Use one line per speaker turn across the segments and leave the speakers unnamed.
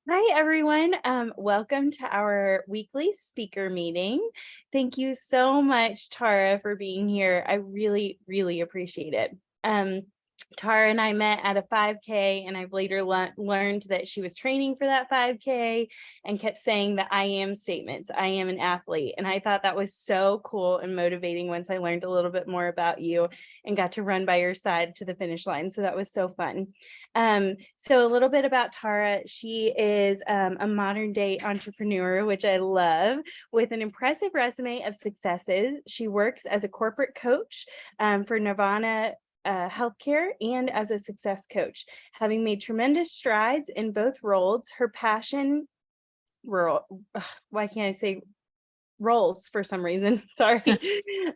Hi, everyone. Welcome to our weekly speaker meeting. Thank you so much, Tara, for being here. I really, really appreciate it. Tara and I met at a 5K, and I've later learned that she was training for that 5K and kept saying the I am statements. I am an athlete. And I thought that was so cool and motivating once I learned a little bit more about you and got to run by your side to the finish line. So that was so fun. So a little bit about Tara. She is a modern day entrepreneur, which I love, with an impressive resume of successes. She works as a corporate coach for Nirvana healthcare and as a success coach. Having made tremendous strides in both roles, her passion, why can't I say roles for some reason. Sorry.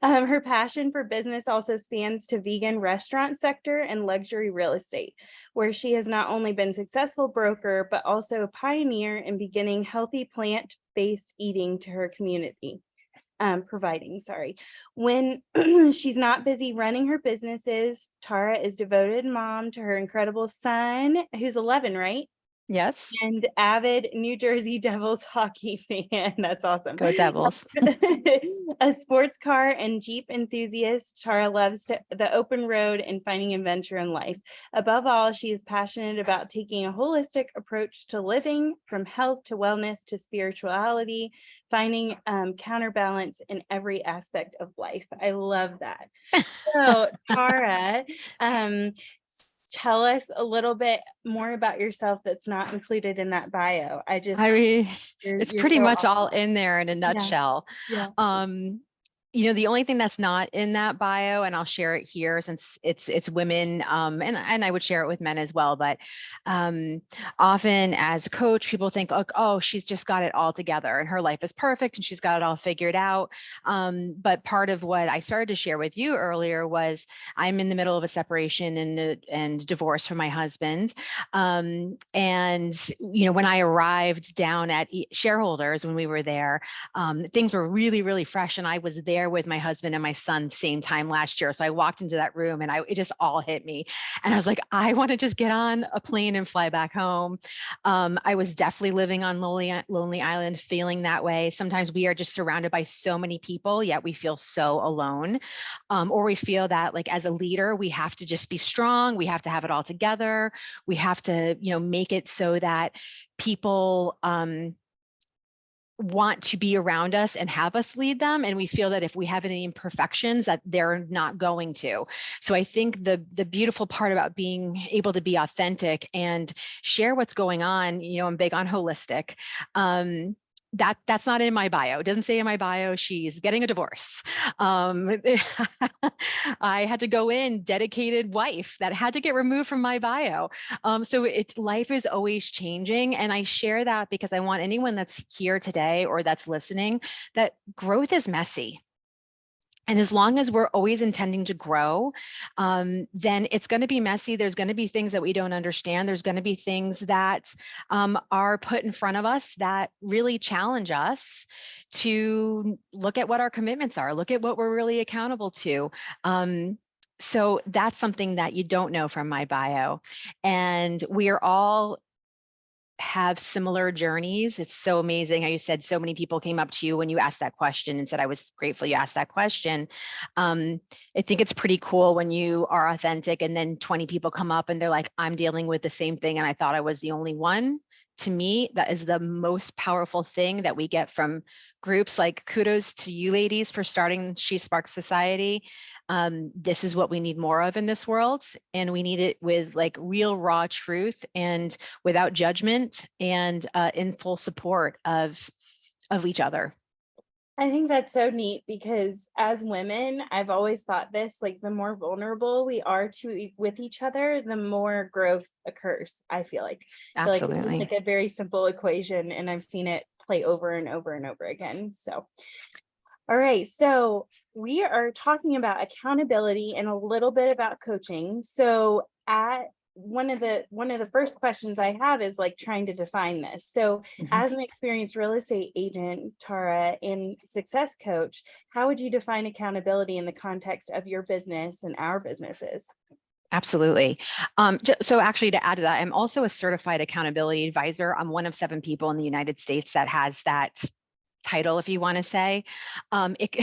Her passion for business also spans to vegan restaurant sector and luxury real estate, where she has not only been successful broker, but also a pioneer in beginning healthy plant-based eating to her community. When she's not busy running her businesses, Tara is devoted mom to her incredible son, who's 11, right?
Yes,
And avid New Jersey Devils hockey fan. That's awesome.
go Devils.
A sports car and Jeep enthusiast, Tara loves the open road and finding adventure in life. Above all, she is passionate about taking a holistic approach to living, from health to wellness to spirituality, finding counterbalance in every aspect of life. I love that. So, Tara, um, tell us a little bit more about yourself that's not included in that bio.
I mean, it's
You're
pretty
so
much all
awesome.
in there in a
Yeah,
nutshell.
yeah.
Um, the only thing that's not in that bio, and I'll share it here since it's women, and I would share it with men as well. But um, often as a coach, people think, oh, she's just got it all together, and her life is perfect, and she's got it all figured out. But part of what I started to share with you earlier was I'm in the middle of a separation and divorce from my husband. And when I arrived down at shareholders when we were there, things were really, really fresh. And I was there with my husband and my son same time last year. So I walked into that room and it just all hit me. And I was like, I want to just get on a plane and fly back home. I was definitely living on Lonely Island, feeling that way. Sometimes we are just surrounded by so many people, yet we feel so alone. Or we feel that, like, as a leader, we have to just be strong. We have to have it all together. We have to, make it so that people want to be around us and have us lead them, and we feel that if we have any imperfections that they're not going to. So I think the beautiful part about being able to be authentic and share what's going on, I'm big on holistic. That's not in my bio. It doesn't say in my bio she's getting a divorce. I had to go in dedicated wife. That had to get removed from my bio. So life is always changing. And I share that because I want anyone that's here today or that's listening, that growth is messy. And as long as we're always intending to grow, then it's going to be messy. There's going to be things that we don't understand. There's going to be things that are put in front of us that really challenge us to look at what our commitments are, look at what we're really accountable to. So that's something that you don't know from my bio. And we are all have similar journeys. It's so amazing how you said so many people came up to you when you asked that question and said, I was grateful you asked that question. I think it's pretty cool when you are authentic and then 20 people come up and they're like, I'm dealing with the same thing and I thought I was the only one. To me, that is the most powerful thing that we get from groups. Like, kudos to you ladies for starting She Sparks Society. This is what we need more of in this world. And we need it with, like, real raw truth and without judgment, and in full support of each other.
I think that's so neat because as women, I've always thought this, like, the more vulnerable we are with each other, the more growth occurs. I feel like this is
Absolutely.
like a very simple equation, and I've seen it play over and over and over again. So, all right. So we are talking about accountability and a little bit about coaching. So at one of the first questions I have is like trying to define this. So
Mhm.
as an experienced real estate agent, Tara, and success coach, how would you define accountability in the context of your business and our businesses?
Absolutely. So actually, to add to that, I'm also a certified accountability advisor. I'm one of 7 people in the United States that has that title, if you want to say. It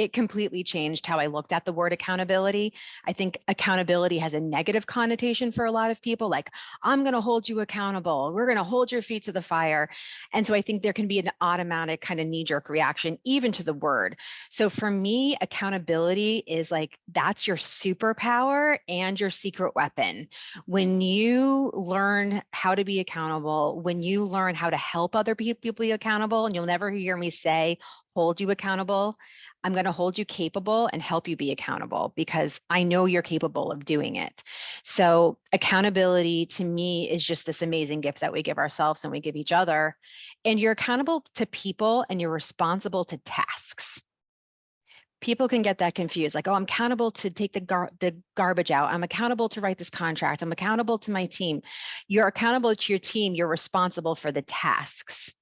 it completely changed how I looked at the word accountability. I think accountability has a negative connotation for a lot of people, like, I'm going to hold you accountable. We're going to hold your feet to the fire. And so I think there can be an automatic kind of knee-jerk reaction, even to the word. So for me, accountability is like, that's your superpower and your secret weapon. When you learn how to be accountable, when you learn how to help other people be accountable, and you'll never hear me say, hold you accountable. I'm going to hold you capable and help you be accountable because I know you're capable of doing it. So accountability to me is just this amazing gift that we give ourselves and we give each other. And you're accountable to people and you're responsible to tasks. People can get that confused, like, oh, I'm accountable to take the garbage out. I'm accountable to write this contract. I'm accountable to my team. You're accountable to your team. You're responsible for the tasks,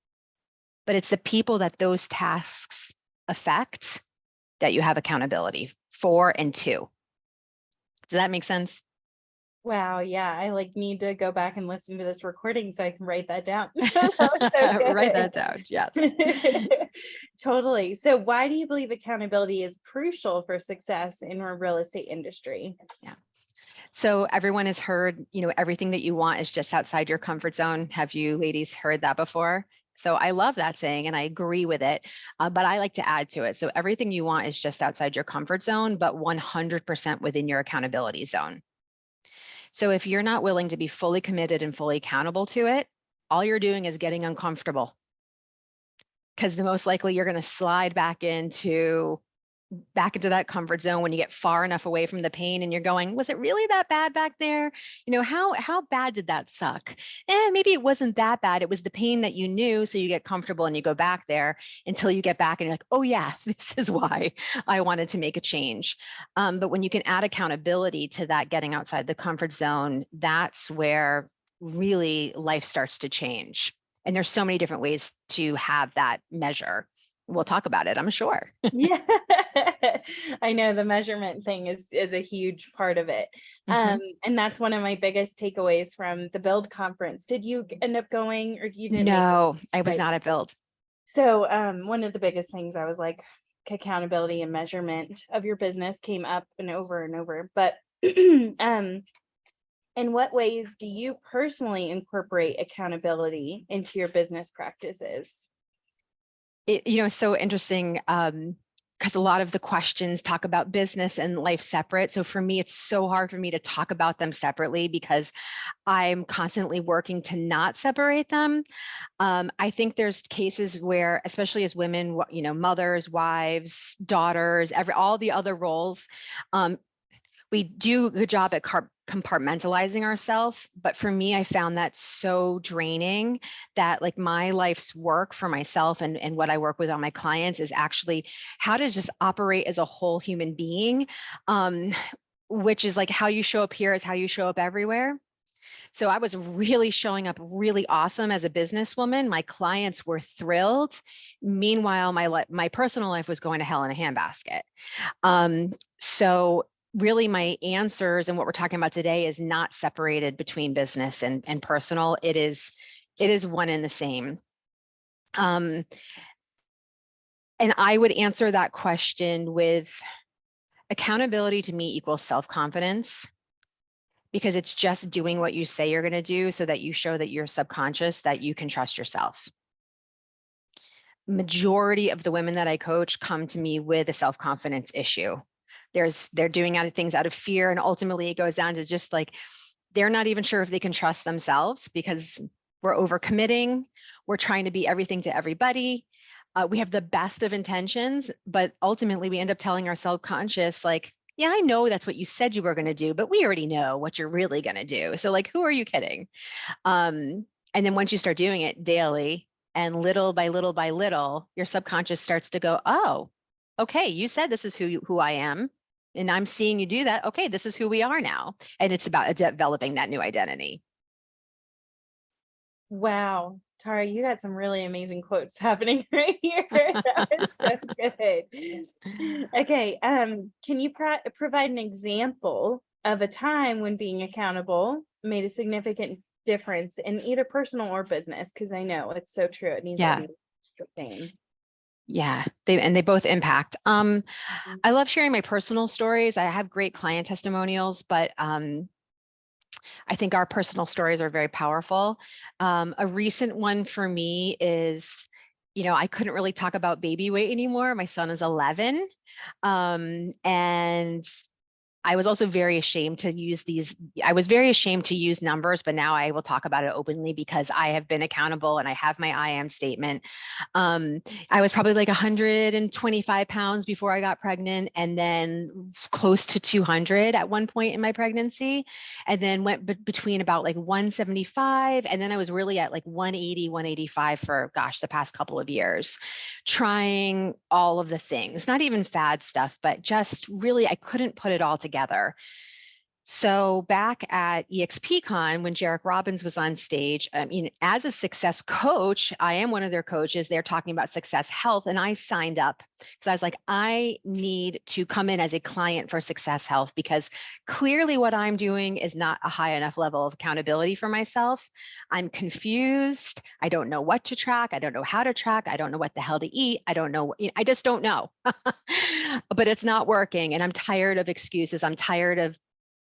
but it's the people that those tasks affect that you have accountability for and to. Does that make sense?
Wow, yeah, I like need to go back and listen to this recording so I can write that down. That was so
Write
good.
that down. Yes.
Totally. So why do you believe accountability is crucial for success in our real estate industry?
Yeah. So everyone has heard, everything that you want is just outside your comfort zone. Have you ladies heard that before? So I love that saying and I agree with it, but I like to add to it. So everything you want is just outside your comfort zone, but 100% within your accountability zone. So if you're not willing to be fully committed and fully accountable to it, all you're doing is getting uncomfortable, because the most likely you're going to slide back into that comfort zone when you get far enough away from the pain and you're going, was it really that bad back there? How bad did that suck? Maybe it wasn't that bad. It was the pain that you knew. So you get comfortable and you go back there until you get back and you're like, oh yeah, this is why I wanted to make a change. But when you can add accountability to that, getting outside the comfort zone, that's where really life starts to change. And there's so many different ways to have that measure. We'll talk about it, I'm sure.
Yeah, I know the measurement thing is a huge part of it.
Mhm.
And that's one of my biggest takeaways from the Build conference. Did you end up going or you didn't make it?
No, I was
Right.
not at Build.
So one of the biggest things I was like, accountability and measurement of your business came up and over. But um, in what ways do you personally incorporate accountability into your business practices?
So interesting, because a lot of the questions talk about business and life separate. So for me, it's so hard for me to talk about them separately because I'm constantly working to not separate them. I think there's cases where, especially as women, mothers, wives, daughters, all the other roles, um, we do a good job at compartmentalizing ourselves. But for me, I found that so draining that like my life's work for myself and what I work with on my clients is actually how to just operate as a whole human being, um, which is like how you show up here is how you show up everywhere. So I was really showing up really awesome as a businesswoman. My clients were thrilled. Meanwhile, my personal life was going to hell in a handbasket. So really my answers and what we're talking about today is not separated between business and personal. It is one and the same. And I would answer that question with accountability to me equals self-confidence, because it's just doing what you say you're going to do so that you show that you're subconscious, that you can trust yourself. Majority of the women that I coach come to me with a self-confidence issue. They're doing things out of fear, and ultimately it goes down to just like they're not even sure if they can trust themselves because we're overcommitting. We're trying to be everything to everybody. We have the best of intentions, but ultimately we end up telling our subconscious, like, yeah, I know that's what you said you were going to do, but we already know what you're really going to do. So like, who are you kidding? And then once you start doing it daily and little by little by little, your subconscious starts to go, oh, okay, you said this is who I am. And I'm seeing you do that. Okay, this is who we are now. And it's about developing that new identity.
Wow, Tara, you got some really amazing quotes happening right here. That was so good. Okay, can you provide an example of a time when being accountable made a significant difference in either personal or business? Because I know it's so true. It needs to
Yeah.
be the same.
Yeah. They both impact.
Mhm.
I love sharing my personal stories. I have great client testimonials, but I think our personal stories are very powerful. A recent one for me is, I couldn't really talk about baby weight anymore. My son is 11. And I was also very ashamed to use these. I was very ashamed to use numbers, but now I will talk about it openly because I have been accountable and I have my I am statement. Um, I was probably like 125 pounds before I got pregnant, and then close to 200 at one point in my pregnancy, and then went between about like 175, and then I was really at like 180, 185 for, gosh, the past couple of years, trying all of the things, not even fad stuff, but just really, I couldn't put it all together. So back at EXPCon, when Jarek Robbins was on stage, as a success coach, I am one of their coaches. They're talking about success health, and I signed up because I was like, I need to come in as a client for success health because clearly what I'm doing is not a high enough level of accountability for myself. I'm confused. I don't know what to track. I don't know how to track. I don't know what the hell to eat. I don't know. I just don't know. But it's not working, and I'm tired of excuses. I'm tired of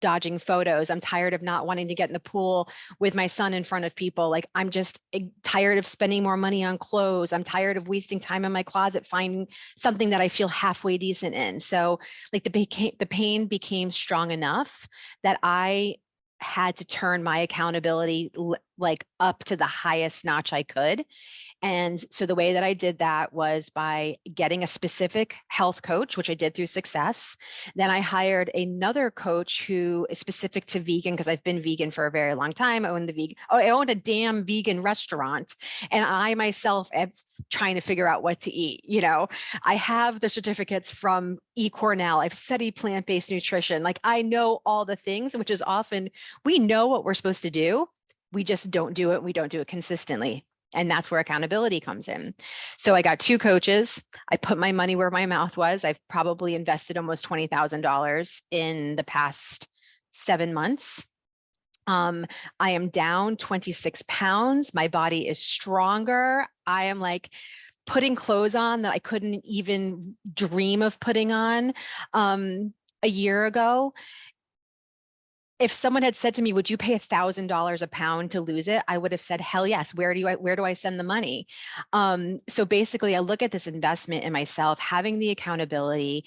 dodging photos. I'm tired of not wanting to get in the pool with my son in front of people. Like, I'm just tired of spending more money on clothes. I'm tired of wasting time in my closet finding something that I feel halfway decent in. So like the pain became strong enough that I had to turn my accountability like up to the highest notch I could. And so the way that I did that was by getting a specific health coach, which I did through Success. Then I hired another coach who is specific to vegan because I've been vegan for a very long time. I own a damn vegan restaurant, and I myself am trying to figure out what to eat. I have the certificates from eCornell. I've studied plant-based nutrition. Like, I know all the things, which is often we know what we're supposed to do. We just don't do it. We don't do it consistently. And that's where accountability comes in. So I got two coaches. I put my money where my mouth was. I've probably invested almost $20,000 in the past 7 months. I am down 26 pounds. My body is stronger. I am like putting clothes on that I couldn't even dream of putting on a year ago. If someone had said to me, would you pay $1,000 a pound to lose it? I would have said, hell yes. Where do I send the money? So basically I look at this investment in myself, having the accountability,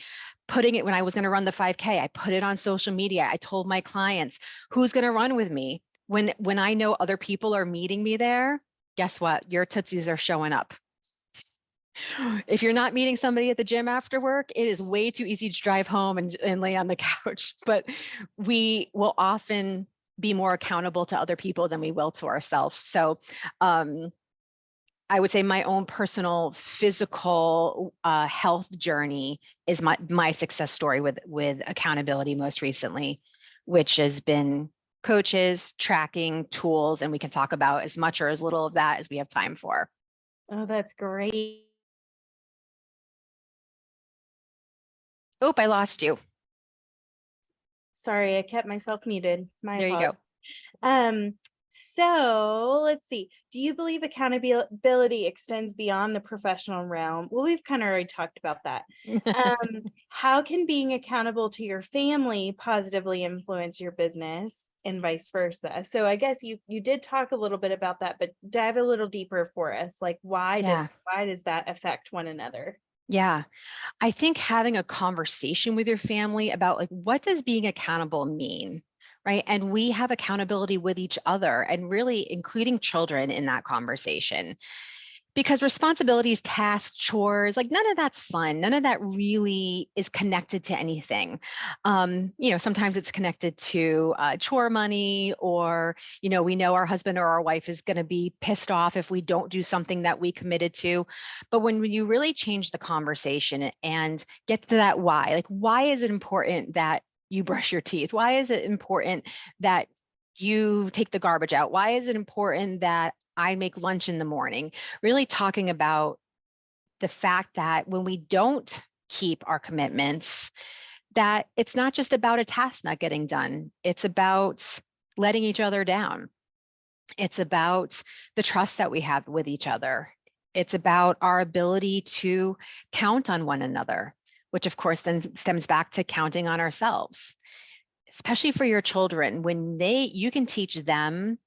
putting it when I was going to run the 5K, I put it on social media. I told my clients who's going to run with me. When I know other people are meeting me there, guess what? Your tootsies are showing up. If you're not meeting somebody at the gym after work, it is way too easy to drive home and lay on the couch. But we will often be more accountable to other people than we will to ourselves. So I would say my own personal physical health journey is my success story with accountability most recently, which has been coaches, tracking, tools, and we can talk about as much or as little of that as we have time for.
Oh, that's great.
Oh, I lost you.
Sorry, I kept myself muted. My
There you
apologies.
go.
So let's see. Do you believe accountability extends beyond the professional realm? Well, we've kind of already talked about that. How can being accountable to your family positively influence your business and vice versa? So I guess you did talk a little bit about that, but dive a little deeper for us. Like
Yeah.
why does that affect one another?
Yeah. I think having a conversation with your family about like what does being accountable mean? Right. And we have accountability with each other and really including children in that conversation. Because responsibilities, tasks, chores, like none of that's fun. None of that really is connected to anything. Sometimes it's connected to chore money, or, we know our husband or our wife is going to be pissed off if we don't do something that we committed to. But when you really change the conversation and get to that why, like, why is it important that you brush your teeth? Why is it important that you take the garbage out? Why is it important that I make lunch in the morning? Really talking about the fact that when we don't keep our commitments, that it's not just about a task not getting done. It's about letting each other down. It's about the trust that we have with each other. It's about our ability to count on one another, which of course then stems back to counting on ourselves, especially for your children. When you can teach them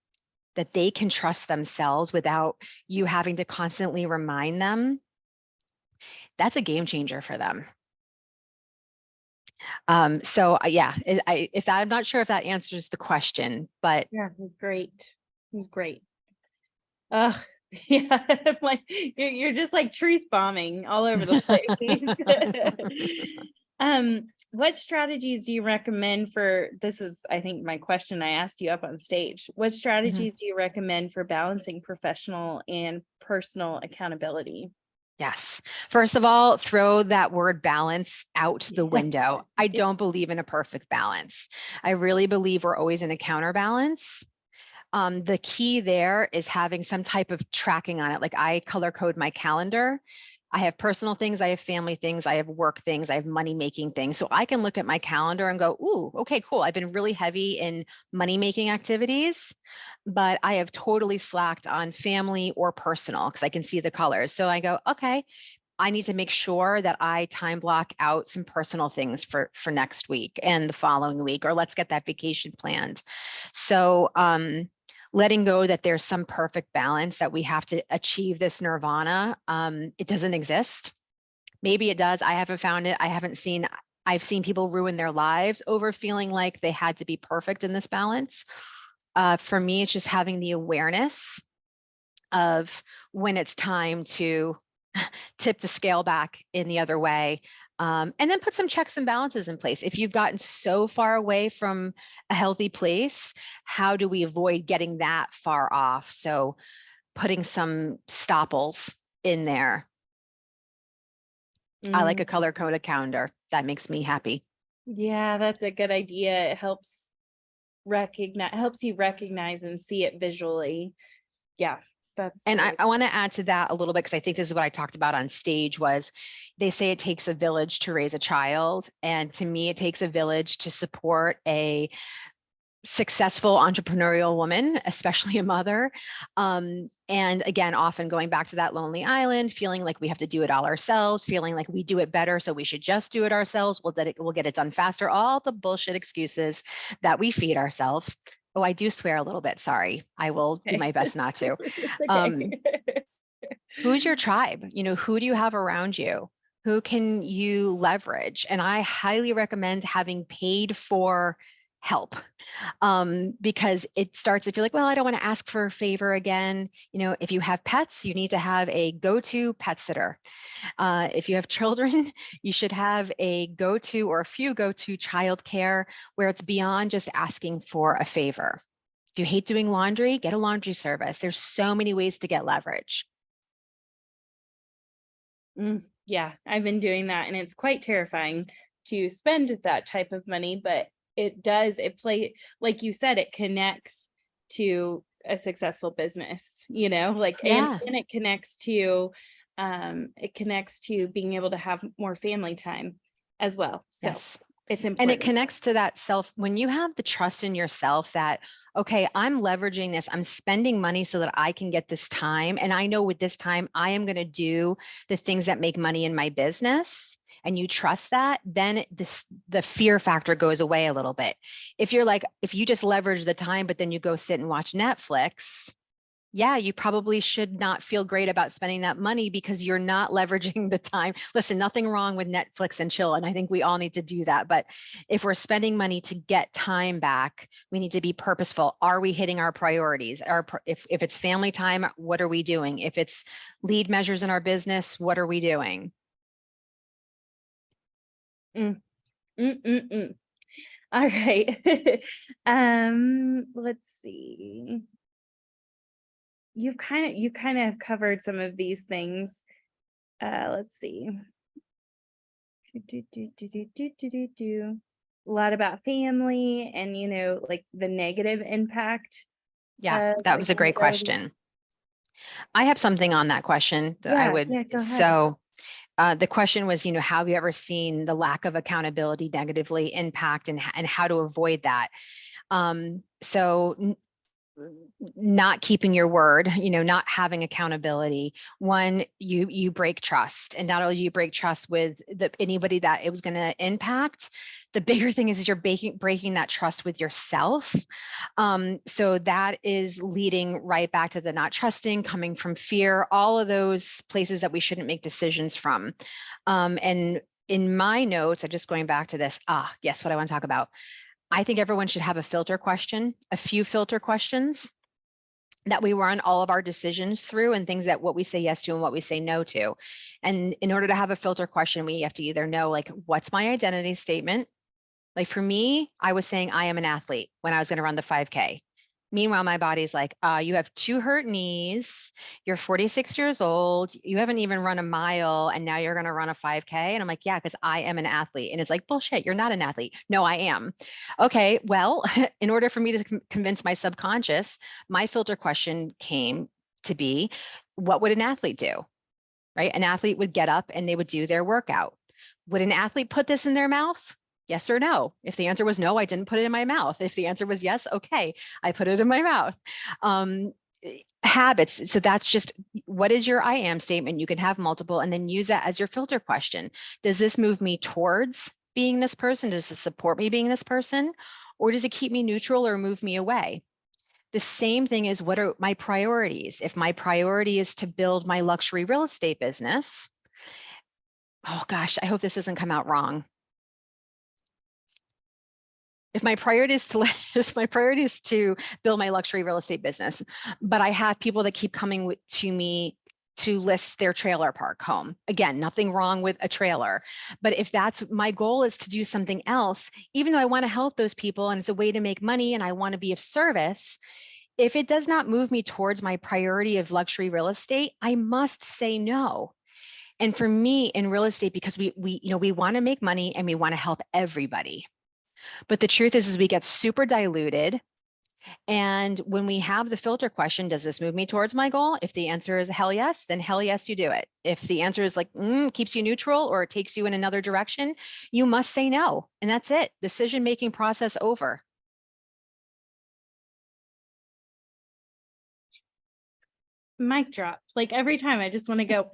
that they can trust themselves without you having to constantly remind them, that's a game changer for them. Yeah, I'm not sure if that answers the question, but
Yeah, it was great. It was great. Ugh, yeah, like you're just like truth bombing all over the place. What strategies do you recommend for this is, I think, my question I asked you up on stage. What strategies do you recommend for balancing professional and personal accountability?
yes. First of all, throw that word balance out the window. I don't believe in a perfect balance. I really believe we're always in a counterbalance. The key there is having some type of tracking on it. Like I color code my calendar. I have personal things, I have family things, I have work things, I have money making things. So I can look at my calendar and go, ooh, okay, cool. I've been really heavy in money making activities, but I have totally slacked on family or personal because I can see the colors. So I go, okay, I need to make sure that I time block out some personal things for next week and the following week, or let's get that vacation planned. So letting go that there's some perfect balance, that we have to achieve this nirvana. It doesn't exist. Maybe it does. I haven't found it. I've seen people ruin their lives over feeling like they had to be perfect in this balance. For me, it's just having the awareness of when it's time to tip the scale back in the other way. And then put some checks and balances in place. If you've gotten so far away from a healthy place, how do we avoid getting that far off? So putting some stopples in there. I like a color coded calendar. That makes me happy.
Yeah, that's a good idea. It helps you recognize and see it visually. Yeah, that's
And I want to add to that a little bit, because I think this is what I talked about on stage. Was they say it takes a village to raise a child. And to me, it takes a village to support a successful entrepreneurial woman, especially a mother. And again, often going back to that lonely island, feeling like we have to do it all ourselves, feeling like we do it better, so we should just do it ourselves. We'll get it done faster. All the bullshit excuses that we feed ourselves. Oh, I do swear a little bit. Sorry. I will do my best not to. Who's your tribe? Who do you have around you? Who can you leverage? And I highly recommend having paid for help, because it starts to feel like, well, I don't want to ask for a favor again. If you have pets, you need to have a go-to pet sitter. If you have children, you should have a go-to or a few go-to childcare where it's beyond just asking for a favor. If you hate doing laundry, get a laundry service. There's so many ways to get leverage.
Yeah, I've been doing that, and it's quite terrifying to spend that type of money, but like you said, it connects to a successful business, like,
Yeah.
and it connects to being able to have more family time as well. So
Yes.
it's
And it
important.
connects to that self. When you have the trust in yourself that, okay, I'm leveraging this, I'm spending money so that I can get this time. And I know with this time, I am going to do the things that make money in my business. And you trust that, then the fear factor goes away a little bit. If you just leverage the time, but then you go sit and watch Netflix, yeah, you probably should not feel great about spending that money because you're not leveraging the time. Listen, nothing wrong with Netflix and chill. And I think we all need to do that. But if we're spending money to get time back, we need to be purposeful. Are we hitting our priorities? If it's family time, what are we doing? If it's lead measures in our business, what are we doing?
All right. Let's see. You kind of covered some of these things. Let's see. A lot about family and like the negative impact
Yeah,
of
that was a great
accountability.
question. I have something on that question that I
Yeah,
would,
yeah, go ahead.
so The question was, have you ever seen the lack of accountability negatively impact and how to avoid that? So not keeping your word, not having accountability. One, you break trust, and not only do you break trust with anybody that it was going to impact, the bigger thing is you're breaking that trust with yourself. So that is leading right back to the not trusting, coming from fear, all of those places that we shouldn't make decisions from. And in my notes, I'm just going back to this. Yes, what I want to talk about. I think everyone should have a filter question, a few filter questions that we run all of our decisions through, and things that what we say yes to and what we say no to. And in order to have a filter question, we have to either know, like, what's my identity statement? Like for me, I was saying I am an athlete when I was going to run the 5K. Meanwhile, my body's like, you have 2 hurt knees, you're 46 years old, you haven't even run a mile, and now you're going to run a 5K. And I'm like, yeah, because I am an athlete. And it's like, bullshit, you're not an athlete. No, I am. Okay, well, in order for me to convince my subconscious, my filter question came to be, what would an athlete do? Right? An athlete would get up and they would do their workout. Would an athlete put this in their mouth? Yes or no? If the answer was no, I didn't put it in my mouth. If the answer was yes, okay, I put it in my mouth. Habits. So that's just, what is your I am statement? You can have multiple and then use that as your filter question. Does this move me towards being this person? Does this support me being this person? Or does it keep me neutral or move me away? The same thing is, what are my priorities? If my priority is to build my luxury real estate business, oh gosh, I hope this doesn't come out wrong. If my priority is to build my luxury real estate business, but I have people that keep coming to me to list their trailer park home. Again, nothing wrong with a trailer, but if that's my goal, is to do something else, even though I want to help those people and it's a way to make money and I want to be of service, if it does not move me towards my priority of luxury real estate, I must say no. And for me in real estate, because we want to make money and we want to help everybody. But the truth is we get super diluted. And when we have the filter question, does this move me towards my goal? If the answer is hell yes, then hell yes, you do it. If the answer is like, keeps you neutral or it takes you in another direction, you must say no. And that's it. Decision-making process over.
Mic drop. Like every time I just want to go.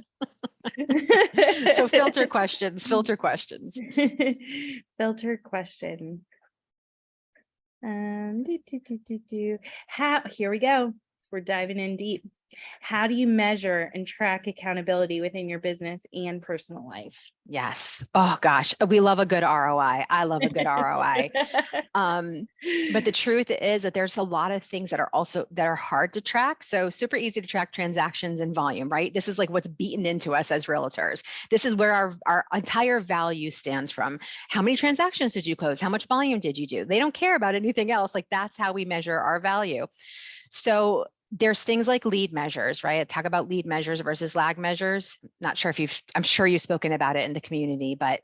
So filter questions. Filter question.
Here we go. We're diving in deep. How do you measure and track accountability within your business and personal life?
Yes. Oh gosh, we love a good ROI. I love a good ROI. But the truth is that there's a lot of things that are hard to track. So super easy to track transactions and volume, right? This is like what's beaten into us as realtors. This is where our entire value stands from. How many transactions did you close? How much volume did you do? They don't care about anything else. Like that's how we measure our value. So there's things like lead measures, right? I talk about lead measures versus lag measures. Not sure if I'm sure you've spoken about it in the community, but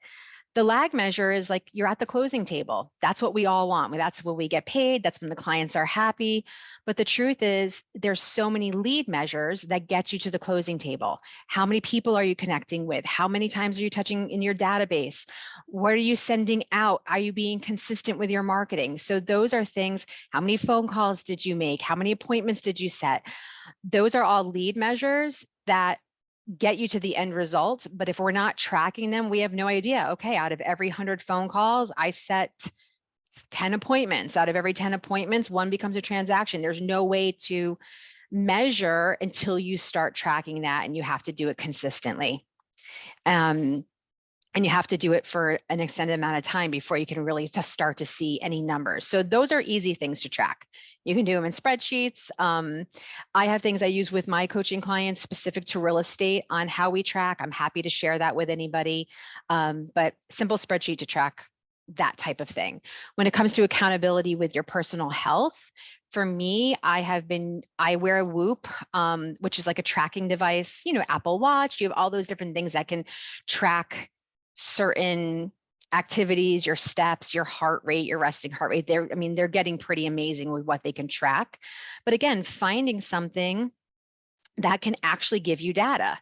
the lag measure is like you're at the closing table. That's what we all want. That's when we get paid. That's when the clients are happy. But the truth is there's so many lead measures that get you to the closing table. How many people are you connecting with? How many times are you touching in your database? What are you sending out? Are you being consistent with your marketing? So those are things. How many phone calls did you make? How many appointments did you set? Those are all lead measures that get you to the end result. But if we're not tracking them, we have no idea. Okay, out of every 100 phone calls, I set 10 appointments. Out of every 10 appointments, 1 becomes a transaction. There's no way to measure until you start tracking that, and you have to do it consistently. And you have to do it for an extended amount of time before you can really just start to see any numbers. So those are easy things to track. You can do them in spreadsheets. I have things I use with my coaching clients specific to real estate on how we track. I'm happy to share that with anybody, but simple spreadsheet to track that type of thing. When it comes to accountability with your personal health, for me, I wear a Whoop, which is like a tracking device, Apple Watch. You have all those different things that can track certain activities, your steps, your heart rate, your resting heart rate. They're getting pretty amazing with what they can track. But again, finding something that can actually give you data.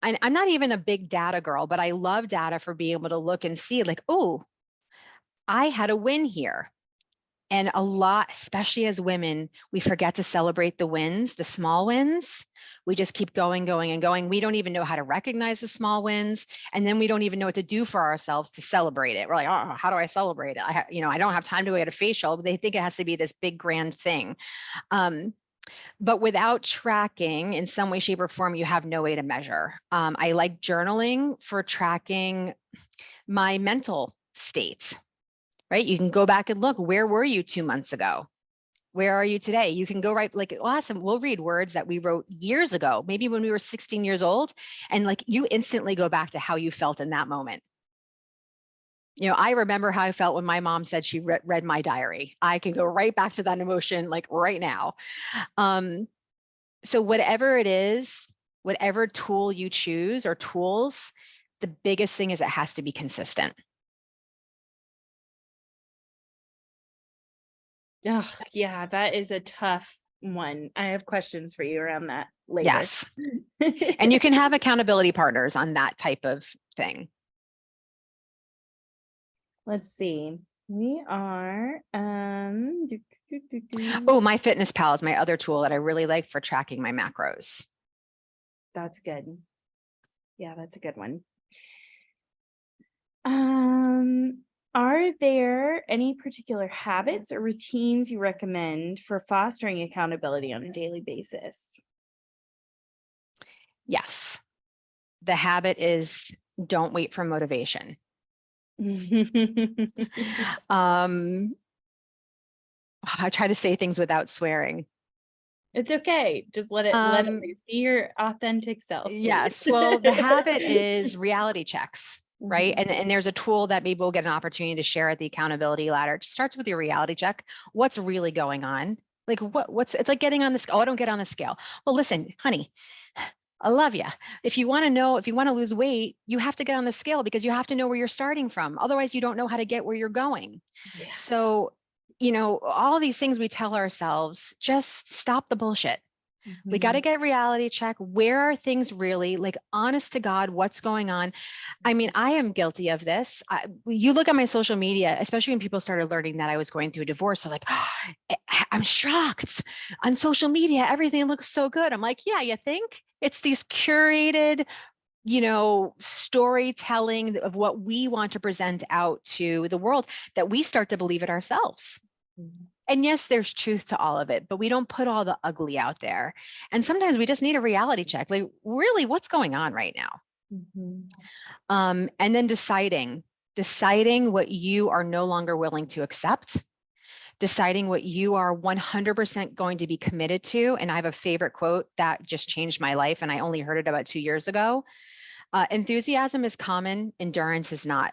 I'm not even a big data girl, but I love data for being able to look and see like, oh, I had a win here. And a lot, especially as women, we forget to celebrate the wins, the small wins. We just keep going, going, and going. We don't even know how to recognize the small wins. And then we don't even know what to do for ourselves to celebrate it. We're like, oh, how do I celebrate it? I don't have time to go get a facial. They think it has to be this big grand thing. But without tracking in some way, shape, or form, you have no way to measure. I like journaling for tracking my mental state, right? You can go back and look, where were you 2 months ago? Where are you today? You can go right, like, awesome. We'll read words that we wrote years ago, maybe when we were 16 years old. And like, you instantly go back to how you felt in that moment. I remember how I felt when my mom said she read my diary. I can go right back to that emotion, like right now. So whatever it is, whatever tool you choose or tools, the biggest thing is it has to be consistent.
Oh, yeah, that is a tough one. I have questions for you around that later.
Yes. And you can have accountability partners on that type of thing.
Let's see. We are
Oh, MyFitnessPal is my other tool that I really like for tracking my macros.
That's good. Yeah, that's a good one. Are there any particular habits or routines you recommend for fostering accountability on a daily basis?
Yes. The habit is don't wait for motivation. I try to say things without swearing.
It's okay. Just let it be your authentic self. Please.
Yes. Well, the habit is reality checks, right?
Mhm.
And there's a tool that maybe we'll get an opportunity to share at the accountability ladder. It starts with your reality check. What's really going on? Like what's it's like getting on the scale. Oh, I don't get on the scale. Well, listen, honey, I love you. If you want to lose weight, you have to get on the scale because you have to know where you're starting from. Otherwise, you don't know how to get where you're going.
Yeah.
So, all these things we tell ourselves, just stop the bullshit. We got to get reality check. Where are things really, like, honest to God, what's going on? I mean, I am guilty of this. You look at my social media, especially when people started learning that I was going through a divorce. So like, I'm shocked on social media. Everything looks so good. I'm like, yeah, you think? It's these curated, storytelling of what we want to present out to the world that we start to believe it ourselves. And yes, there's truth to all of it, but we don't put all the ugly out there. And sometimes we just need a reality check. Like, really, what's going on right now? And then deciding what you are no longer willing to accept, deciding what you are 100% going to be committed to. And I have a favorite quote that just changed my life, and I only heard it about 2 years ago. Enthusiasm is common, endurance is not.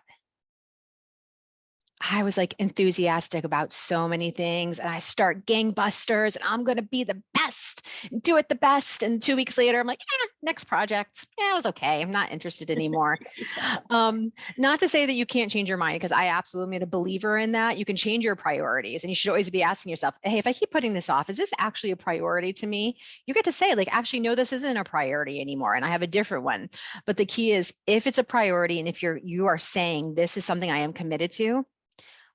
I was like enthusiastic about so many things, and I start gangbusters and I'm going to be the best, do it the best. And 2 weeks later, I'm like, next project. Yeah, it was okay. I'm not interested anymore. Not to say that you can't change your mind, because I absolutely am a believer in that. You can change your priorities, and you should always be asking yourself, hey, if I keep putting this off, is this actually a priority to me? You get to say, like, actually, no, this isn't a priority anymore, and I have a different one. But the key is, if it's a priority, and if you are saying this is something I am committed to,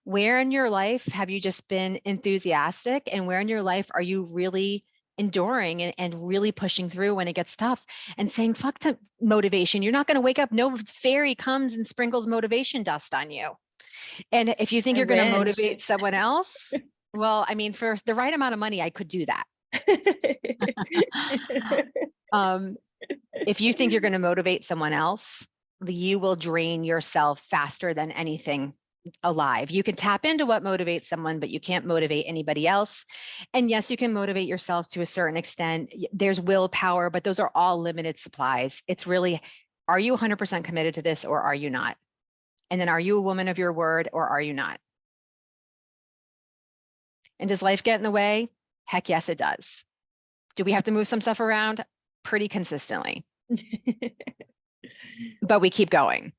where in your life have you just been enthusiastic, and where in your life are you really enduring and really pushing through when it gets tough and saying fuck to motivation? You're not going to wake up, no fairy comes and sprinkles motivation dust on you. And if you think you're going to motivate someone else, well, I mean, for the right amount of money, I could do that. If you think you're going to motivate someone else, you will drain yourself faster than anything alive. You can tap into what motivates someone, but you can't motivate anybody else. And yes, you can motivate yourself to a certain extent. There's willpower, but those are all limited supplies. It's really, are you 100% committed to this, or are you not? And then, are you a woman of your word, or are you not? And does life get in the way? Heck yes, it does. Do we have to move some stuff around? Pretty consistently. But we keep going.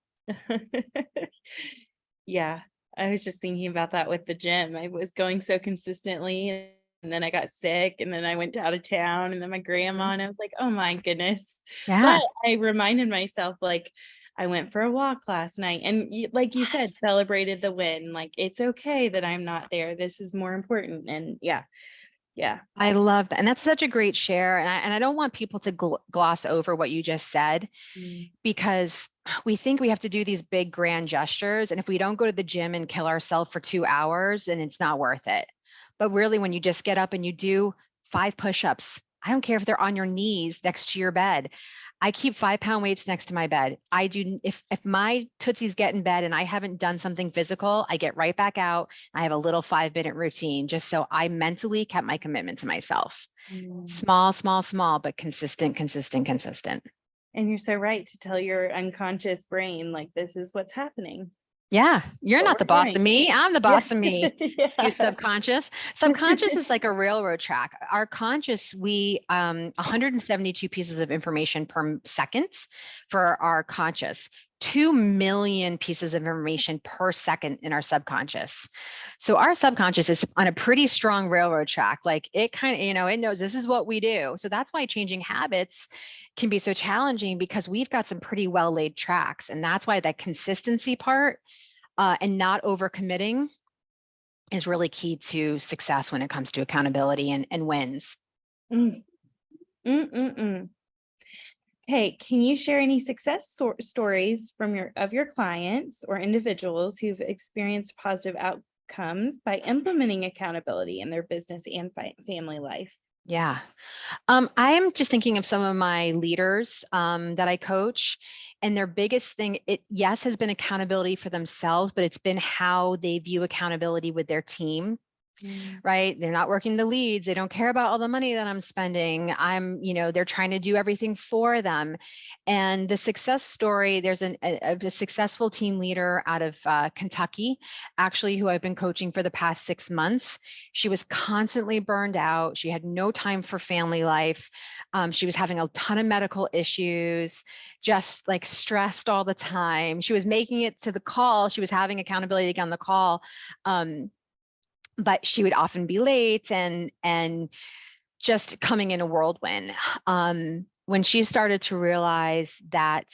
Yeah, I was just thinking about that with the gym. I was going so consistently, and then I got sick, and then I went out of town, and then my grandma, and I was like, oh my goodness.
Yeah.
But I reminded myself, like, I went for a walk last night, and like you said,
Yes.
celebrated the win. Like, it's okay that I'm not there. This is more important. And yeah, yeah.
I love that. And that's such a great share. And I don't want people to gloss over what you just said,
Mm.
because we think we have to do these big grand gestures. And if we don't go to the gym and kill ourselves for 2 hours, then it's not worth it. But really, when you just get up and you do 5 push-ups, I don't care if they're on your knees next to your bed. I keep 5-pound weights next to my bed. I do, if my tootsies get in bed and I haven't done something physical, I get right back out. I have a little 5-minute routine just so I mentally kept my commitment to myself.
Mm.
Small, small, small, but consistent, consistent, consistent.
And you're so right to tell your unconscious brain, like, this is what's happening,
Yeah, you're
what
not the
we're
boss of
doing.
me. I'm the
Yeah.
boss of me. You
Yeah.
subconscious. Subconscious is like a railroad track. Our conscious, we 172 pieces of information per second for our conscious. 2 million pieces of information per second in our subconscious. So our subconscious is on a pretty strong railroad track. Like it kind of, it knows this is what we do. So that's why changing habits can be so challenging, because we've got some pretty well laid tracks. And that's why that consistency part and not overcommitting is really key to success when it comes to accountability and wins.
Mm. Mm-mm-mm. Hey, can you share any success stories from your clients or individuals who've experienced positive outcomes by implementing accountability in their business and family life?
Yeah. I'm just thinking of some of my leaders that I coach, and their biggest thing, yes, has been accountability for themselves, but it's been how they view accountability with their team.
Mm.
Right? They're not working the leads. They don't care about all the money that I'm spending. They're trying to do everything for them. And the success story, there's a successful team leader out of Kentucky, actually, who I've been coaching for the past 6 months. She was constantly burned out. She had no time for family life. She was having a ton of medical issues, just like stressed all the time. She was making it to the call. She was having accountability on the call. But she would often be late and just coming in a whirlwind. When she started to realize that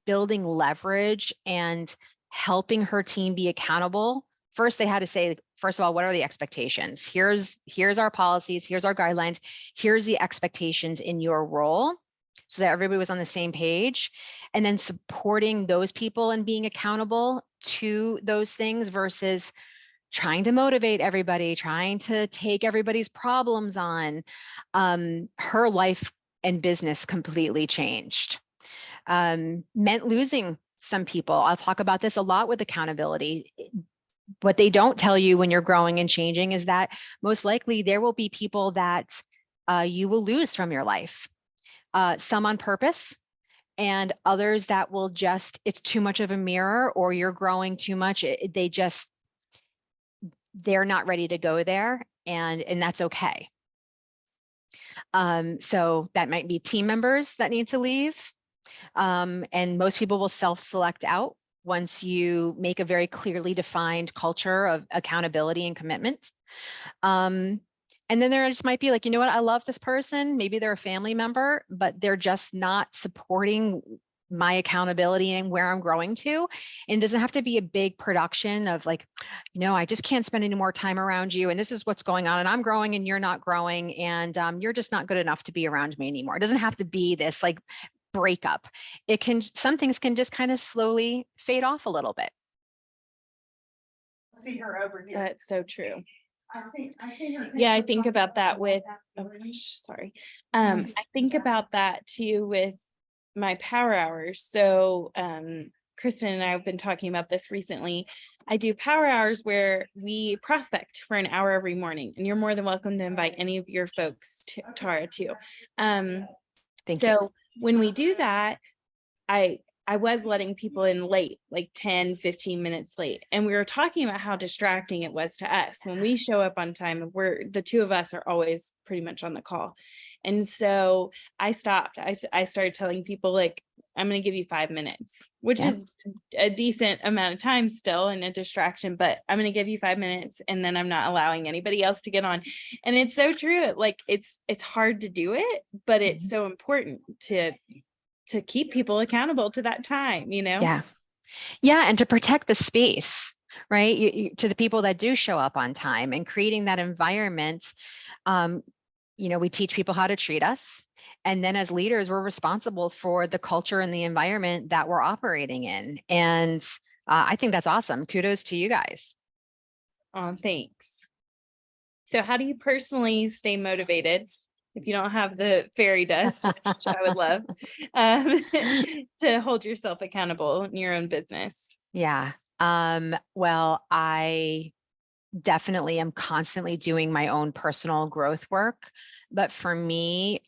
building leverage and helping her team be accountable, first they had to say, first of all, what are the expectations? Here's our policies, here's our guidelines, here's the expectations in your role, so that everybody was on the same page, and then supporting those people and being accountable to those things versus trying to motivate everybody, trying to take everybody's problems on. Her life and business completely changed. Meant losing some people. I'll talk about this a lot with accountability. What they don't tell you when you're growing and changing is that most likely there will be people that you will lose from your life, some on purpose, and others that will just, it's too much of a mirror, or you're growing too much. They're not ready to go there, and that's okay. So that might be team members that need to leave. And most people will self-select out once you make a very clearly defined culture of accountability and commitment. And then there just might be like, you know what, I love this person. Maybe they're a family member, but they're just not supporting my accountability and where I'm growing to. And it doesn't have to be a big production of like, I just can't spend any more time around you. And this is what's going on. And I'm growing and you're not growing. And you're just not good enough to be around me anymore. It doesn't have to be this like breakup. Some things can just kind of slowly fade off a little bit.
See her over here.
That's so true.
I see her.
Yeah, I think about that with, oh gosh, sorry. I think about that too with my power hours. So Kristen and I have been talking about this recently. I do power hours where we prospect for an hour every morning, and you're more than welcome to invite any of your folks to Tara too.
Thank you.
When we do that, I I was letting people in late, like 10, 15 minutes late. And we were talking about how distracting it was to us when we show up on time. The two of us are always pretty much on the call. And so I stopped. I started telling people, like, I'm going to give you 5 minutes, which
Yeah.
is a decent amount of time still and a distraction, but I'm going to give you 5 minutes and then I'm not allowing anybody else to get on. And it's so true. Like it's hard to do it, but it's so important to keep people accountable to that time, you know?
Yeah. Yeah. And to protect the space, right? To the people that do show up on time and creating that environment. We teach people how to treat us. And then as leaders, we're responsible for the culture and the environment that we're operating in. And I think that's awesome. Kudos to you guys.
Oh, thanks. So how do you personally stay motivated if you don't have the fairy dust, which I would love, to hold yourself accountable in your own business?
Yeah. Well, I definitely am constantly doing my own personal growth work. But for me,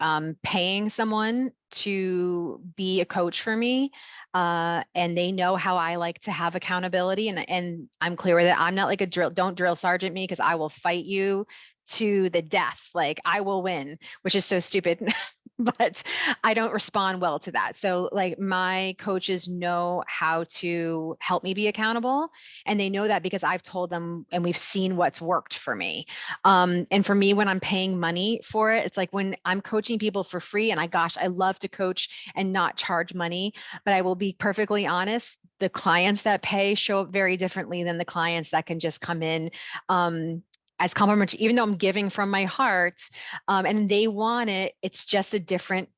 paying someone to be a coach for me, and they know how I like to have accountability, and I'm clear that I'm not like don't drill sergeant me, because I will fight you to the death. Like I will win, which is so stupid. But I don't respond well to that. So like my coaches know how to help me be accountable, and they know that because I've told them and we've seen what's worked for me. And for me, when I'm paying money for it, it's like when I'm coaching people for free, and I love to coach and not charge money, but I will be perfectly honest, the clients that pay show up very differently than the clients that can just come in as compliments, even though I'm giving from my heart, and they want it. It's just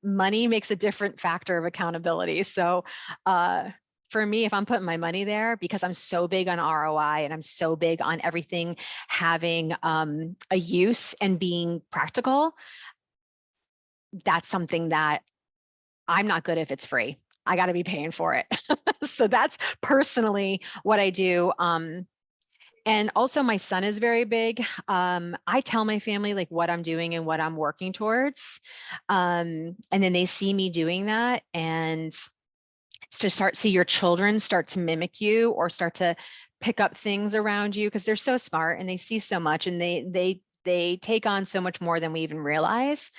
money makes a different factor of accountability. So for me, if I'm putting my money there, because I'm so big on ROI and I'm so big on everything having a use and being practical, that's something that I'm not good if it's free. I got to be paying for it. So that's personally what I do. And also my son is very big. I tell my family like what I'm doing and what I'm working towards. And then they see me doing that, and to see your children start to mimic you or start to pick up things around you, because they're so smart and they see so much, and they take on so much more than we even realize.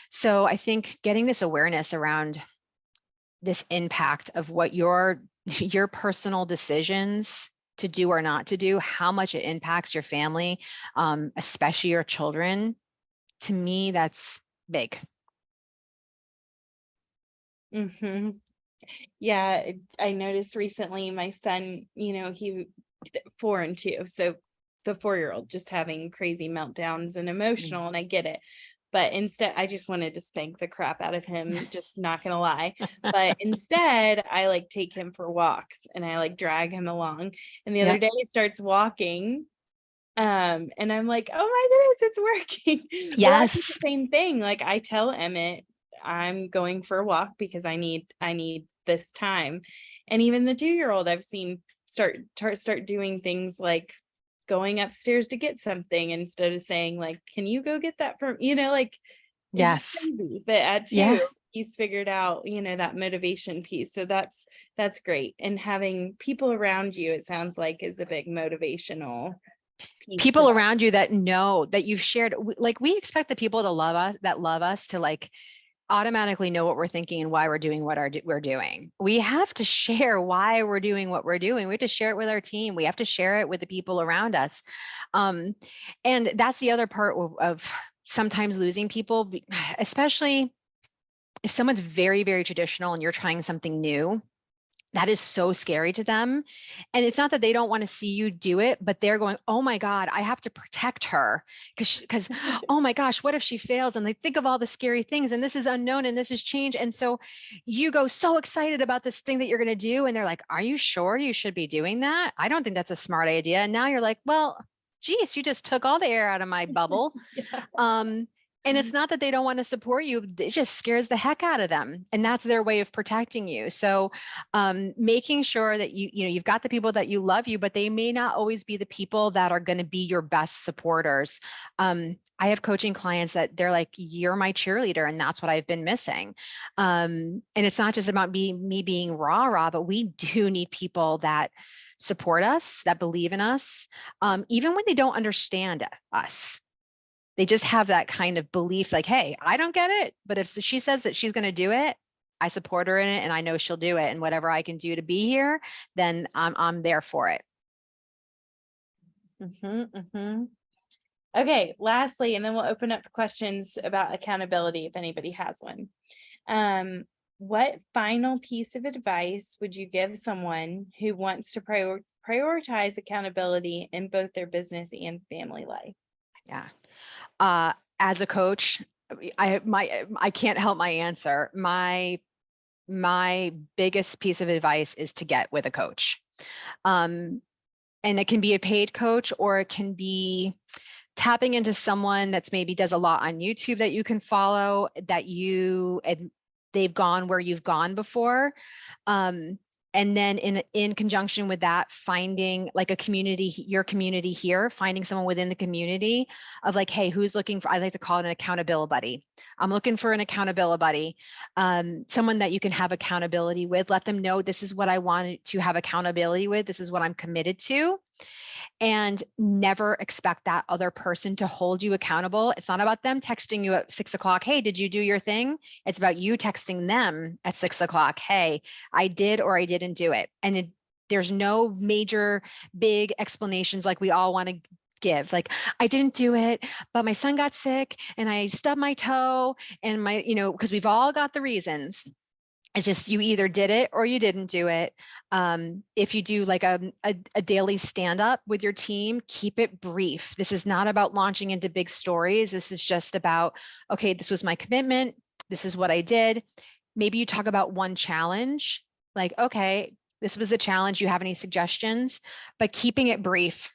So I think getting this awareness around this impact of what your personal decisions to do or not to do, how much it impacts your family, especially your children. To me, that's big.
Mm-hmm. Yeah, I noticed recently my son, he 4 and 2, so the 4-year-old just having crazy meltdowns and emotional, and I get it. But instead, I just wanted to spank the crap out of him, just not gonna lie. But instead, I like take him for walks and I like drag him along. And the other
Yep.
day he starts walking. And I'm like, oh my goodness, it's working. Well, I do the
Yes.
same thing. Like I tell Emmett, I'm going for a walk because I need this time. And even the 2-year-old I've seen start doing things like going upstairs to get something instead of saying like, can you go get that from, like it's just
Yes.
crazy. But at 2,
Yeah.
he's figured out, that motivation piece. So that's great. And having people around you, it sounds like, is a big motivational piece to
People
that.
around you that know that you've shared, like we expect the people to love us to like automatically know what we're thinking and why we're doing what we're doing. We have to share why we're doing what we're doing. We have to share it with our team. We have to share it with the people around us. And that's the other part of sometimes losing people, especially if someone's very, very traditional and you're trying something new. That is so scary to them. And it's not that they don't want to see you do it, but they're going, oh my God, I have to protect her because, oh my gosh, what if she fails? And they think of all the scary things, and this is unknown and this is change. And so you go so excited about this thing that you're going to do. And they're like, are you sure you should be doing that? I don't think that's a smart idea. And now you're like, well, geez, you just took all the air out of my bubble.
Yeah.
And it's not that they don't want to support you, it just scares the heck out of them. And that's their way of protecting you. So making sure that you've got the people that you love you, but they may not always be the people that are going to be your best supporters. I have coaching clients that they're like, you're my cheerleader, and that's what I've been missing. And it's not just about me being rah, but we do need people that support us, that believe in us, even when they don't understand us. They just have that kind of belief like, hey, I don't get it, but if she says that she's going to do it, I support her in it and I know she'll do it. And whatever I can do to be here, then I'm there for it.
Okay, lastly, and then we'll open up questions about accountability if anybody has one. What final piece of advice would you give someone who wants to prioritize accountability in both their business and family life?
Yeah. As a coach, I can't help my answer. My biggest piece of advice is to get with a coach. And it can be a paid coach, or it can be tapping into someone that's maybe does a lot on YouTube that you can follow, that they've gone where you've gone before. And then in conjunction with that, finding like a community, your community here, finding someone within the community of like, hey, who's looking for, I like to call it an accountability buddy. I'm looking for an accountability buddy, someone that you can have accountability with. Let them know this is what I want to have accountability with. This is what I'm committed to. And never expect that other person to hold you accountable. It's not about them texting you at 6 o'clock. Hey, did you do your thing? It's about you texting them at 6 o'clock. Hey, I did or I didn't do it. And there's no major big explanations like we all want to give. Like, I didn't do it, but my son got sick and I stubbed my toe and because we've all got the reasons. It's just you either did it or you didn't do it. If you do like a daily stand up with your team, keep it brief. This is not about launching into big stories. This is just about, okay, this was my commitment. This is what I did. Maybe you talk about one challenge, like, okay, this was the challenge. You have any suggestions? But keeping it brief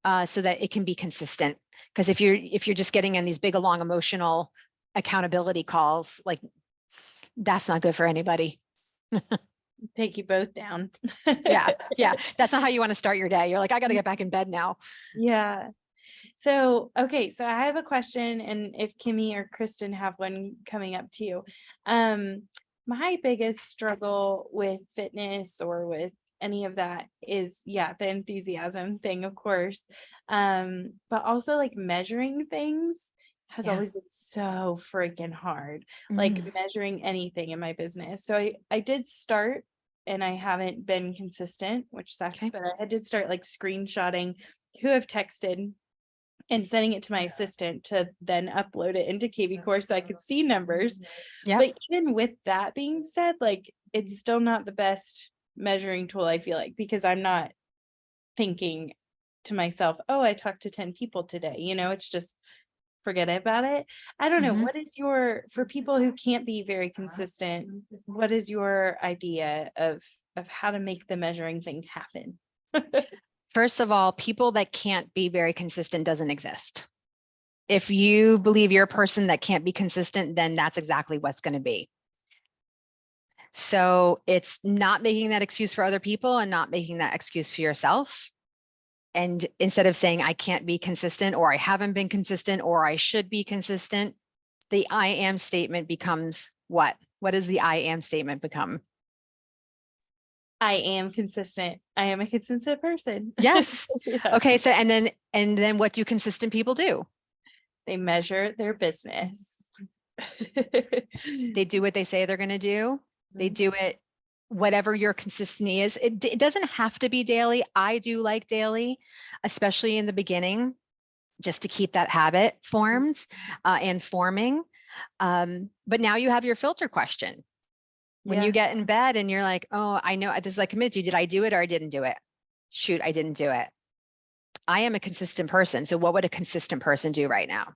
so that it can be consistent. Because if you're just getting in these big, long emotional accountability calls, like, that's not good for anybody.
Take you both down.
Yeah. That's not how you want to start your day. You're like, I got to get back in bed now.
Yeah. So, okay. So I have a question, and if Kimmy or Kristen have one coming up too. My biggest struggle with fitness or with any of that is, the enthusiasm thing, of course. But also like measuring things has always been so freaking hard, like measuring anything in my business. So I did start, and I haven't been consistent, which sucks, but I did start like screenshotting who have texted and sending it to my assistant to then upload it into KV Core so I could see numbers. But even with that being said, like, it's still not the best measuring tool, I feel like, because I'm not thinking to myself, oh, I talked to 10 people today. It's just forget about it. I don't know. What is for people who can't be very consistent, what is your idea of how to make the measuring thing happen?
First of all, people that can't be very consistent doesn't exist. If you believe you're a person that can't be consistent, then that's exactly what's going to be. So it's not making that excuse for other people and not making that excuse for yourself. And instead of saying, I can't be consistent, or I haven't been consistent, or I should be consistent, the I am statement becomes what? What does the I am statement become?
I am consistent. I am a consistent person.
Yes. Okay. So, and then what do consistent people do?
They measure their business.
They do what they say they're going to do. They do it, whatever your consistency is. It doesn't have to be daily. I do like daily, especially in the beginning, just to keep that habit formed and forming. But now you have your filter question. When you get in bed and you're like, oh, I know this is like committed to, did I do it or I didn't do it? Shoot, I didn't do it. I am a consistent person. So what would a consistent person do right now?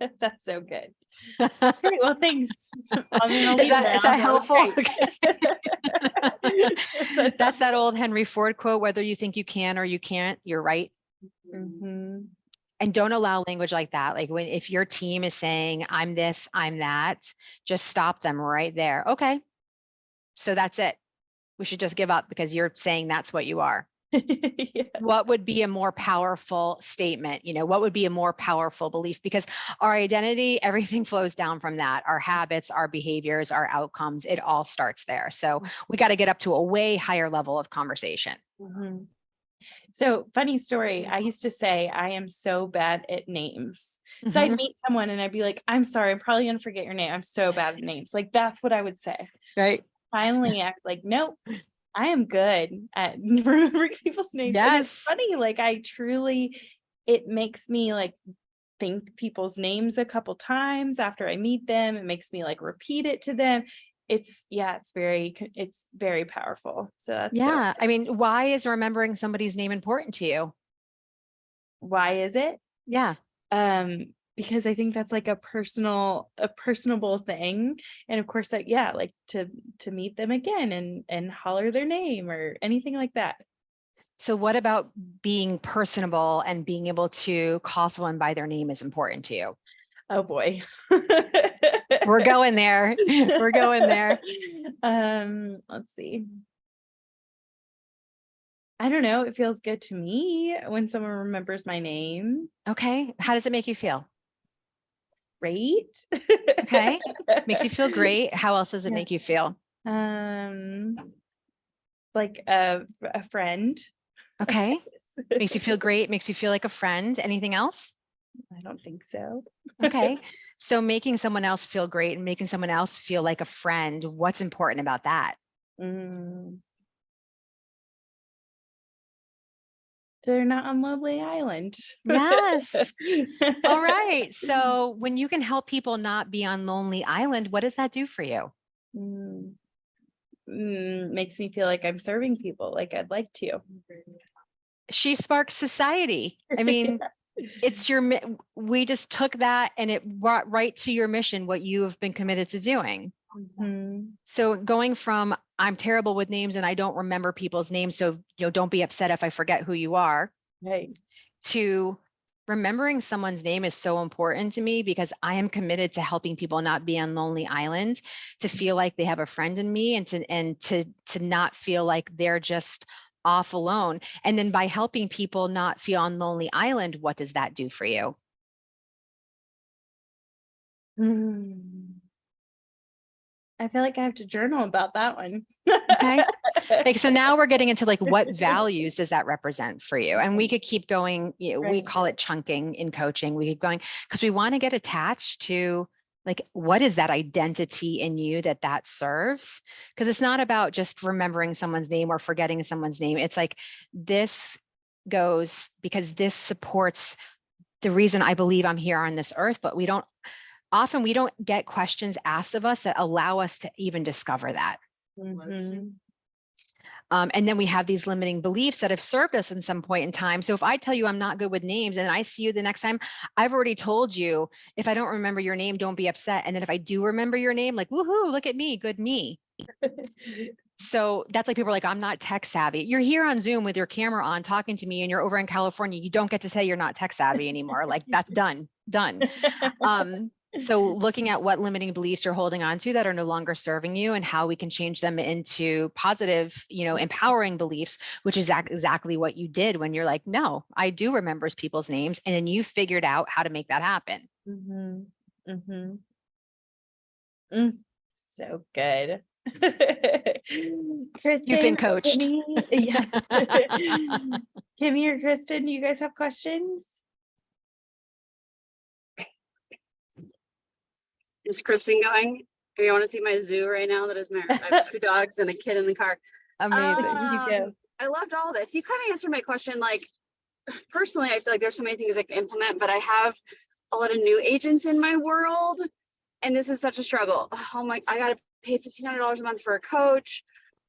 That's so good. Great. Well, thanks.
Is that helpful? That's that old Henry Ford quote, whether you think you can or you can't, you're right.
Mm-hmm.
And don't allow language like that. Like if your team is saying, I'm this, I'm that, just stop them right there. Okay. So that's it. We should just give up because you're saying that's what you are.
Yeah.
What would be a more powerful statement? What would be a more powerful belief? Because our identity, everything flows down from that. Our habits, our behaviors, our outcomes, it all starts there. So we got to get up to a way higher level of conversation.
Mhm. So funny story. I used to say I am so bad at names. So I'd
Mhm.
meet someone and I'd be like, I'm sorry, I'm probably gonna forget your name. I'm so bad at names. Like that's what I would say.
Right.
Finally, I was like, nope, I am good at remembering people's names. And it's
Yes.
funny, like it makes me like think people's names a couple times after I meet them. It makes me like repeat it to them. It's very powerful. So that's
Yeah. I mean, why is remembering somebody's name important to you?
why is it?
Yeah.
Because I think that's like a personable thing. And of course, like, yeah, like to meet them again and holler their name or anything like that.
So what about being personable and being able to call someone by their name is important to you?
Oh boy.
We're going there. We're going there.
Let's see. I don't know. It feels good to me when someone remembers my name.
Okay. How does it make you feel?
Great.
Okay. Makes you feel great. How else does it
Yeah.
make you feel?
Like a friend.
Okay. Makes you feel great. Makes you feel like a friend. Anything else?
I don't think so.
Okay. So making someone else feel great and making someone else feel like a friend, what's important about that?
Mm. They're not on Lovely Island.
Yes. All right. So when you can help people not be on Lonely Island, what does that do for you?
Makes me feel like I'm serving people like I'd like to.
She sparks society. I mean, it's we just took that and it brought right to your mission, what you have been committed to doing.
Mhm.
So going from I'm terrible with names and I don't remember people's names, so don't be upset if I forget who you are,
Right.
to remembering someone's name is so important to me because I am committed to helping people not be on Lonely Island, to feel like they have a friend in me and to not feel like they're just off alone. And then by helping people not feel on Lonely Island, what does that do for you?
Mm. I feel like I have to journal about that one.
Okay. Like, so now we're getting into like, what values does that represent for you? And we could keep going, we
Right.
call it chunking in coaching. We keep going because we want to get attached to like, what is that identity in you that serves? Because it's not about just remembering someone's name or forgetting someone's name. It's like, this goes because this supports the reason I believe I'm here on this earth, but we don't get questions asked of us that allow us to even discover that.
Mhm.
And then we have these limiting beliefs that have served us in some point in time. So if I tell you I'm not good with names and I see you the next time, I've already told you, if I don't remember your name, don't be upset. And then if I do remember your name, like, woohoo, look at me, good me. So that's like people are like, I'm not tech savvy. You're here on Zoom with your camera on talking to me and you're over in California. You don't get to say you're not tech savvy anymore. Like that's done. So looking at what limiting beliefs you're holding on to that are no longer serving you and how we can change them into positive, empowering beliefs, which is exactly what you did when you're like, no, I do remember people's names. And then you figured out how to make that happen.
Mhm. Mhm. So good. Kristen,
You've been coached.
Kimmy, yes. Kimmy or Kristen, do you guys have questions?
Is Kristen going? If you want to see my zoo right now, that is I have 2 dogs and a kid in the car.
Amazing.
You go.
I loved all this. You kind of answered my question. Like, personally, I feel like there's so many things I can implement, but I have a lot of new agents in my world, and this is such a struggle. Oh my, I got to pay $1,500 a month for a coach.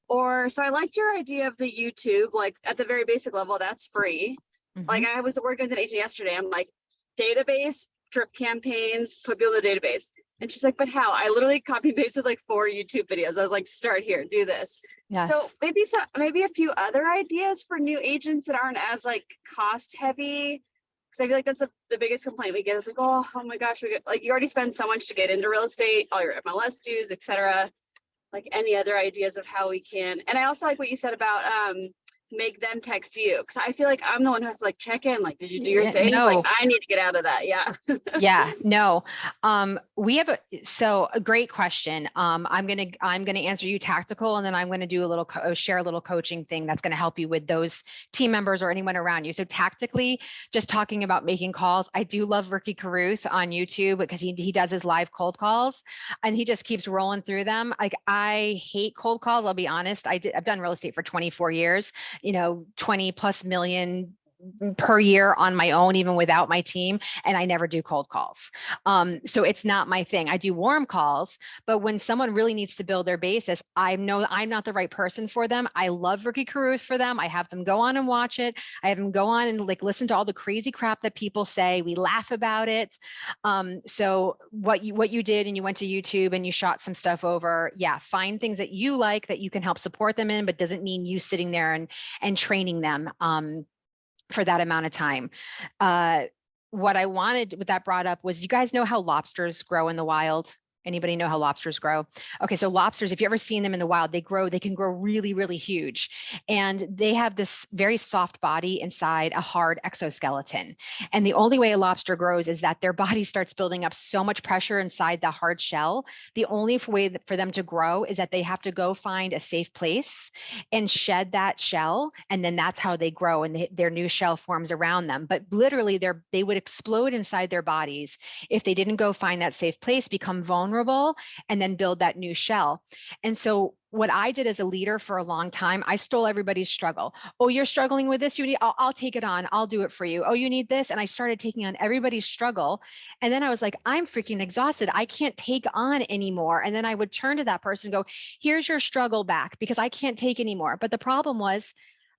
So I liked your idea of the YouTube, like at the very basic level, that's free.
Mhm.
Like I was working with an agent yesterday. I'm like, database, drip campaigns, put people in the database. And she's like, but how? I literally copy pasted like 4 YouTube videos. I was like, start here, do this.
Yes.
So maybe a few other ideas for new agents that aren't as like cost heavy, I feel like that's the biggest complaint we get is like, oh my gosh, we get like, you already spend so much to get into real estate, all your MLS dues, etc. Like any other ideas of how we can. And I also like what you said about make them text you, because I feel like I'm the one who has to like check in, like, did you do your things?
No.
Like I need to get out of that. Yeah.
Yeah, no. We have a great question. I'm gonna answer you tactical, and then I'm gonna do a little share a little coaching thing that's gonna help you with those team members or anyone around you. So tactically, just talking about making calls. I do love Ricky Caruth on YouTube because he does his live cold calls, and he just keeps rolling through them. Like I hate cold calls. I'll be honest. I've done real estate for 24 years. 20+ million per year on my own, even without my team. And I never do cold calls. So it's not my thing. I do warm calls, but when someone really needs to build their basis, I know I'm not the right person for them. I love Ricky Caruth for them. I have them go on and watch it. I have them go on and like listen to all the crazy crap that people say. We laugh about it. So what you did, and you went to YouTube and you shot some stuff over. Yeah, find things that you like that you can help support them in, but doesn't mean you sitting there and training them. For that amount of time. What I wanted with that brought up was, you guys know how lobsters grow in the wild? Anybody know how lobsters grow? Okay, so lobsters, if you ever seen them in the wild, they can grow really, really huge. And they have this very soft body inside a hard exoskeleton. And the only way a lobster grows is that their body starts building up so much pressure inside the hard shell. The only way for them to grow is that they have to go find a safe place and shed that shell. And then that's how they grow, and their new shell forms around them. But literally they would explode inside their bodies if they didn't go find that safe place, become vulnerable, and then build that new shell. And so what I did as a leader for a long time, I stole everybody's struggle. Oh, you're struggling with this. I'll take it on. I'll do it for you. Oh, you need this. And I started taking on everybody's struggle. And then I was like, I'm freaking exhausted. I can't take on anymore. And then I would turn to that person and go, here's your struggle back, because I can't take anymore. But the problem was,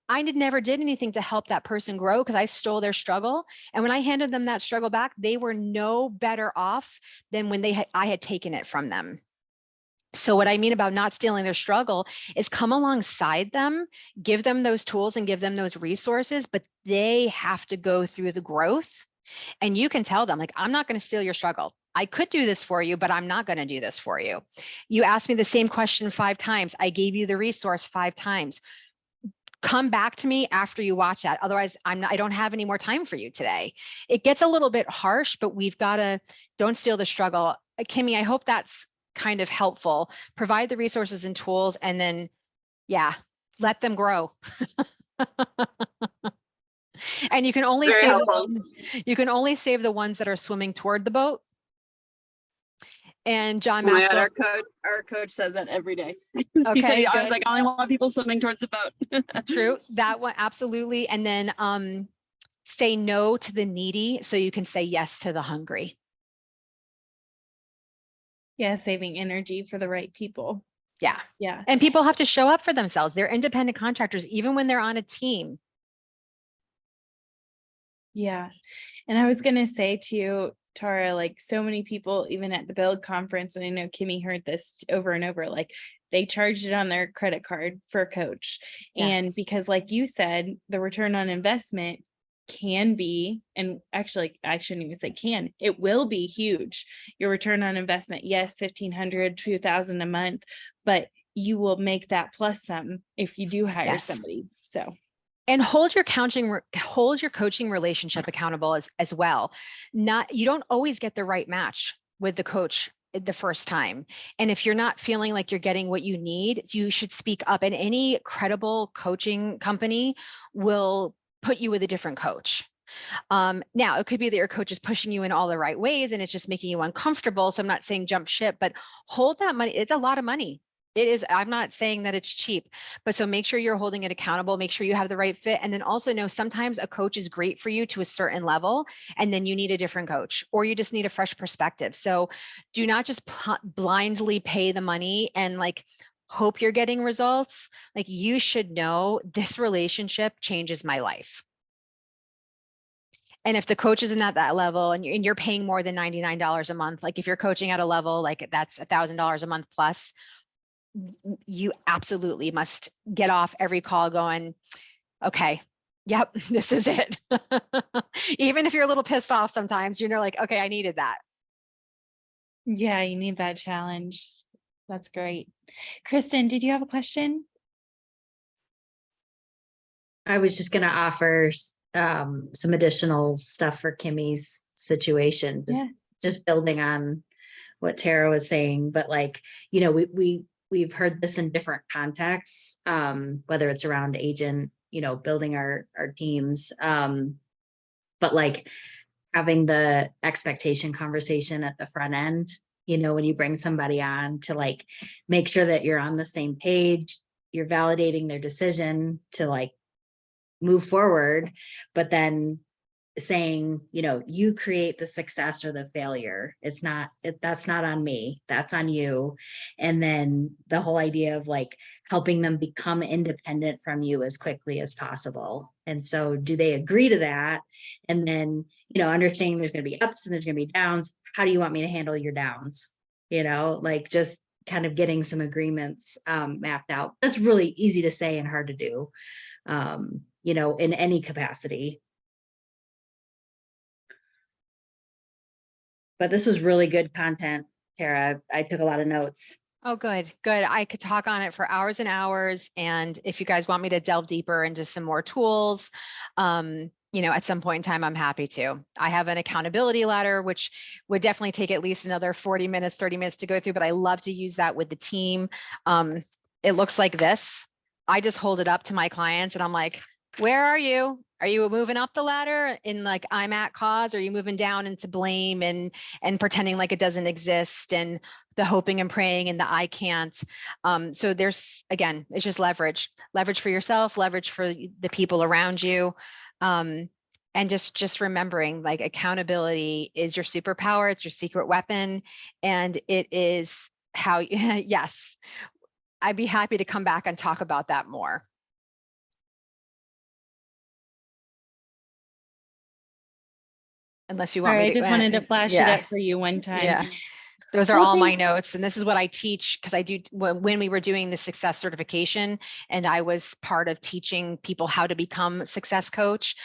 I never did anything to help that person grow because I stole their struggle. And when I handed them that struggle back, they were no better off than when I had taken it from them. So what I mean about not stealing their struggle is come alongside them, give them those tools and give them those resources, but they have to go through the growth. And you can tell them, like, I'm not going to steal your struggle. I could do this for you, but I'm not going to do this for you. You asked me the same question 5 times. I gave you the resource 5 times. Come back to me after you watch that. Otherwise, I don't have any more time for you today. It gets a little bit harsh, but we've got to, don't steal the struggle. Kimmy, I hope that's kind of helpful. Provide the resources and tools, and then, yeah, let them grow. And you can only save the ones that are swimming toward the boat. And John Maxwell,
our coach says that every day.
Okay,
he said, I was like, I only want people swimming towards the boat.
True, that one, absolutely. And then say no to the needy so you can say yes to the hungry.
Yeah, saving energy for the right people.
Yeah.
Yeah.
And people have to show up for themselves. They're independent contractors, even when they're on a team.
Yeah. And I was going to say to you, Tara, like so many people, even at the Build conference, and I know Kimmy heard this over and over, like they charged it on their credit card for a coach. Yeah. And because like you said, the return on investment can be, and actually I shouldn't even say can, it will be huge. Your return on investment, yes, $1,500, $2,000 a month, but you will make that plus some if you do hire somebody. So.
And hold your coaching relationship accountable as well. You don't always get the right match with the coach the first time. And if you're not feeling like you're getting what you need, you should speak up, and any credible coaching company will put you with a different coach. Now it could be that your coach is pushing you in all the right ways and it's just making you uncomfortable. So I'm not saying jump ship, but hold that money. It's a lot of money. It is. I'm not saying that it's cheap, but so make sure you're holding it accountable, make sure you have the right fit. And then also know sometimes a coach is great for you to a certain level, and then you need a different coach, or you just need a fresh perspective. So do not just blindly pay the money and like hope you're getting results. Like you should know this relationship changes my life. And if the coach isn't at that level and you're paying more than $99 a month, like if you're coaching at a level like that's $1,000 a month plus, you absolutely must get off every call going, okay, yep, this is it. Even if you're a little pissed off sometimes, you're like, okay, I needed that.
Yeah, you need that challenge. That's great. Kristen, did you have a question?
I was just gonna offer some additional stuff for Kimmy's situation,
Yeah.
just building on what Tara was saying, but like, you know, we've heard this in different contexts, whether it's around agent, you know, building our teams, but like having the expectation conversation at the front end, you know, when you bring somebody on, to like make sure that you're on the same page, you're validating their decision to like move forward, but then saying, you know, you create the success or the failure. It's not, that's not on me, that's on you. And then the whole idea of like helping them become independent from you as quickly as possible. And so do they agree to that? And then, you know, understanding there's going to be ups and there's going to be downs. How do you want me to handle your downs? You know, like just kind of getting some agreements mapped out. That's really easy to say and hard to do, you know, in any capacity. But this was really good content, Tara. I took a lot of notes.
Oh, good, good. I could talk on it for hours and hours. And if you guys want me to delve deeper into some more tools, you know, at some point in time, I'm happy to. I have an accountability ladder, which would definitely take at least another 40 minutes, 30 minutes to go through, but I love to use that with the team. It looks like this. I just hold it up to my clients and I'm like, where are you? Are you moving up the ladder in like I'm at cause? Or are you moving down into blame and pretending like it doesn't exist, and the hoping and praying and the I can't? So there's, again, it's just leverage for yourself, leverage for the people around you. And just remembering, like, accountability is your superpower. It's your secret weapon. And it is how, yes, I'd be happy to come back and talk about that more. Unless you want
Sorry,
me
I
to.
just wanted to flash it
yeah.
up for you one time.
Yeah. Those are
Well,
all my
thank-
notes. And this is what I teach, because I do, when we were doing the success certification and I was part of teaching people how to become a success coach.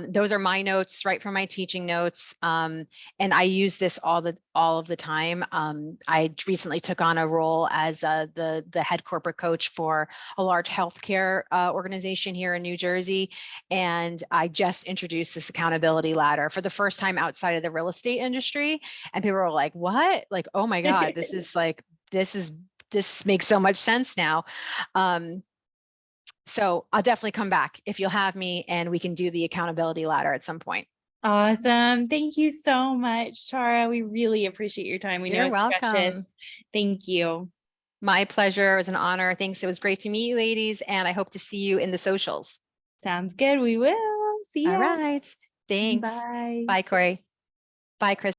Those are my notes right from my teaching notes. And I use this all of the time. I recently took on a role as the head corporate coach for a large healthcare organization here in New Jersey. And I just introduced this accountability ladder for the first time outside of the real estate industry. And people were like, what? Like, oh my God, this makes so much sense now. So I'll definitely come back if you'll have me, and we can do the accountability ladder at some point.
Awesome. Thank you so much, Tara. We really appreciate your time. We know
You're
it's precious.
welcome.
Thank you.
My pleasure. It was an honor. Thanks. It was great to meet you, ladies, and I hope to see you in the socials.
Sounds good. We will. See ya.
All right. Thanks.
Bye.
Bye, Corey. Bye, Chris.